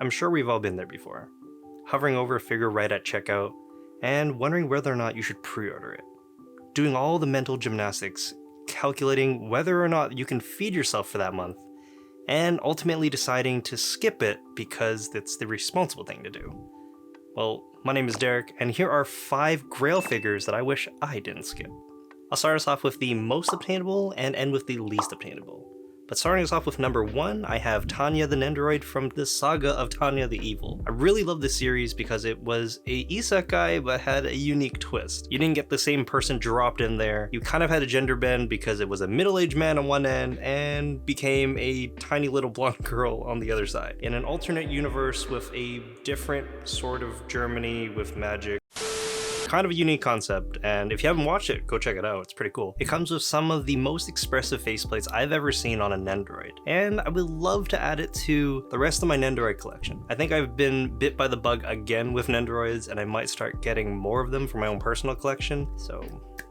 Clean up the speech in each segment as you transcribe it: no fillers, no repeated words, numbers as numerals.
I'm sure we've all been there before. Hovering over a figure right at checkout, and wondering whether or not you should pre-order it. Doing all the mental gymnastics, calculating whether or not you can feed yourself for that month, and ultimately deciding to skip it because it's the responsible thing to do. Well, my name is Derek, and here are 5 Grail figures that I wish I didn't skip. I'll start us off with the most obtainable and end with the least obtainable. But starting us off with number 1, I have Tanya the Nendoroid from the saga of Tanya the Evil. I really love this series because it was a isekai but had a unique twist. You didn't get the same person dropped in there. You kind of had a gender bend because it was a middle-aged man on one end and became a tiny little blonde girl on the other side. In an alternate universe with a different sort of Germany with magic. Kind of a unique concept, and if you haven't watched it, go check it out, it's pretty cool. It comes with some of the most expressive faceplates I've ever seen on a Nendoroid, and I would love to add it to the rest of my Nendoroid collection. I think I've been bit by the bug again with Nendoroids, and I might start getting more of them for my own personal collection, so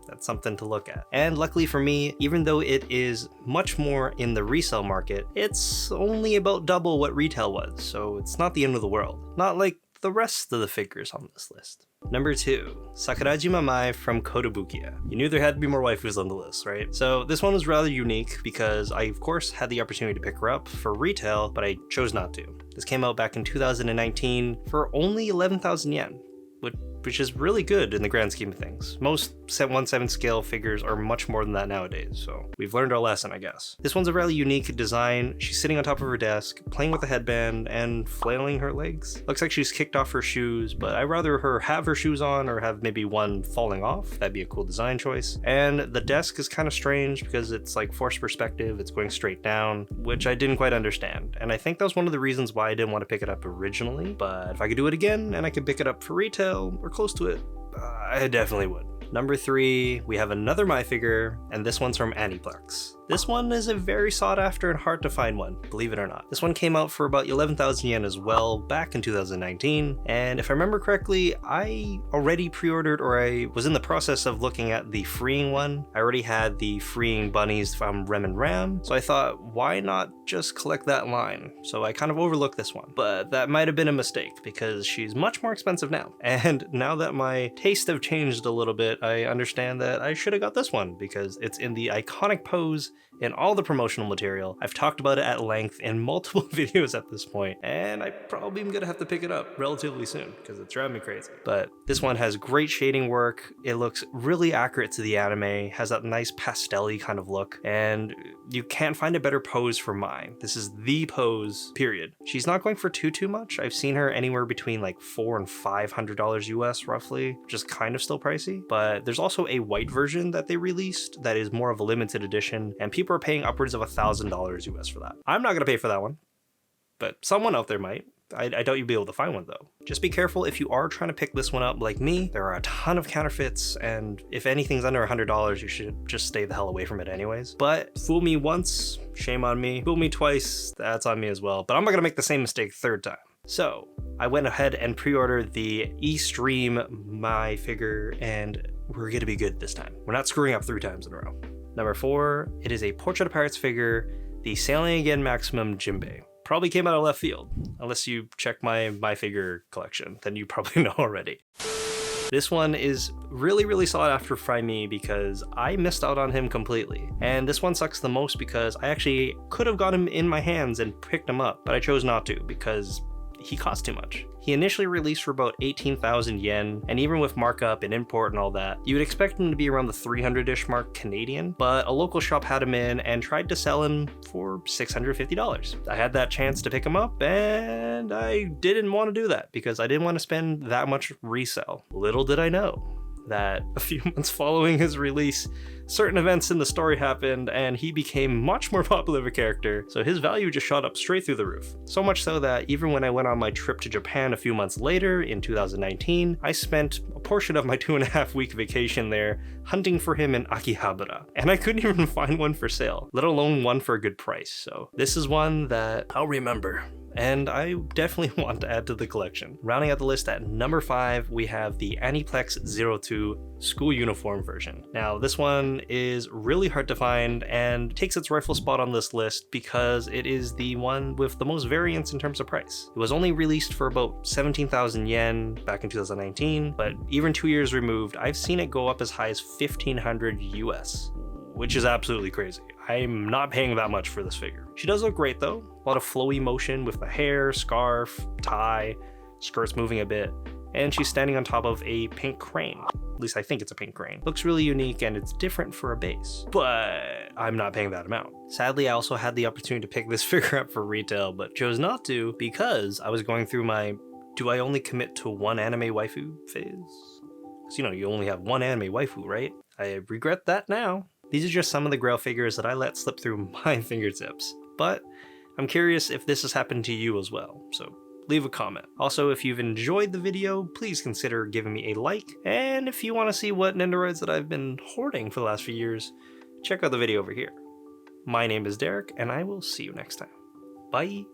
that's something to look at. And luckily for me, even though it is much more in the resale market, it's only about double what retail was, so it's not the end of the world. Not like the rest of the figures on this list. Number 2, Sakurajima Mai from Kotobukiya. You knew there had to be more waifus on the list, right? So this one was rather unique because I of course had the opportunity to pick her up for retail, but I chose not to. This came out back in 2019 for only 11,000 yen, which is really good in the grand scheme of things. Most 1/7 scale figures are much more than that nowadays, so we've learned our lesson, I guess. This one's a really unique design. She's sitting on top of her desk, playing with a headband and flailing her legs. Looks like she's kicked off her shoes, but I'd rather her have her shoes on or have maybe one falling off. That'd be a cool design choice. And the desk is kind of strange because it's like forced perspective, it's going straight down, which I didn't quite understand. And I think that was one of the reasons why I didn't want to pick it up originally, but if I could do it again and I could pick it up for retail or close to it, I definitely would. Number 3, we have another My figure, and this one's from Aniplex. This one is a very sought after and hard to find one, believe it or not. This one came out for about 11,000 yen as well back in 2019, and if I remember correctly, I already pre-ordered, or I was in the process of looking at the freeing one. I already had the freeing bunnies from Rem and Ram, so I thought, why not just collect that line? So I kind of overlooked this one, but that might have been a mistake because she's much more expensive now. And now that my tastes have changed a little bit, I understand that I should have got this one because it's in the iconic pose in all the promotional material. I've talked about it at length in multiple videos at this point, and I probably am gonna have to pick it up relatively soon because it's driving me crazy. But this one has great shading work. It looks really accurate to the anime, has that nice pastel-y kind of look, and you can't find a better pose for Mai. This is the pose, period. She's not going for too much. I've seen her anywhere between like $400 and $500 US roughly, which is kind of still pricey, but there's also a white version that they released that is more of a limited edition, and people are paying upwards of $1,000 US for that. I'm not gonna pay for that one, but someone out there might. I doubt you'll be able to find one though. Just be careful if you are trying to pick this one up like me. There are a ton of counterfeits, and if anything's under $100, you should just stay the hell away from it anyways. But fool me once, shame on me. Fool me twice, that's on me as well. But I'm not gonna make the same mistake 3rd time. So I went ahead and pre-ordered the E-Stream My figure, and we're gonna be good this time. We're not screwing up 3 times in a row. Number 4, it is a Portrait of Pirates figure, the Sailing Again Maximum Jinbei. Probably came out of left field, unless you check my figure collection, then you probably know already. This one is really sought after by me because I missed out on him completely. And this one sucks the most because I actually could have got him in my hands and picked him up, but I chose not to because he cost too much. He initially released for about 18,000 yen, and even with markup and import and all that, you would expect him to be around the 300-ish mark Canadian, but a local shop had him in and tried to sell him for $650. I had that chance to pick him up, and I didn't want to do that because I didn't want to spend that much resale. Little did I know that a few months following his release, certain events in the story happened and he became much more popular of a character, so his value just shot up straight through the roof. So much so that even when I went on my trip to Japan a few months later in 2019, I spent a portion of my 2.5-week vacation there hunting for him in Akihabara, and I couldn't even find one for sale, let alone one for a good price. So this is one that I'll remember and I definitely want to add to the collection. Rounding out the list at number 5, we have the Aniplex 02 school uniform version. Now this one is really hard to find and takes its rightful spot on this list because it is the one with the most variance in terms of price. It was only released for about 17,000 yen back in 2019, but even 2 years removed, I've seen it go up as high as 1,500 US, which is absolutely crazy. I'm not paying that much for this figure. She does look great though. A lot of flowy motion with the hair, scarf, tie, skirts moving a bit, and she's standing on top of a pink crane. At least I think it's a pink crane. Looks really unique and it's different for a base, but I'm not paying that amount. Sadly, I also had the opportunity to pick this figure up for retail, but chose not to because I was going through my do I only commit to one anime waifu phase? Because you only have one anime waifu, right? I regret that now. These are just some of the Grail figures that I let slip through my fingertips, but I'm curious if this has happened to you as well, so leave a comment. Also, if you've enjoyed the video, please consider giving me a like, and if you want to see what Nendoroids that I've been hoarding for the last few years, check out the video over here. My name is Derek, and I will see you next time. Bye!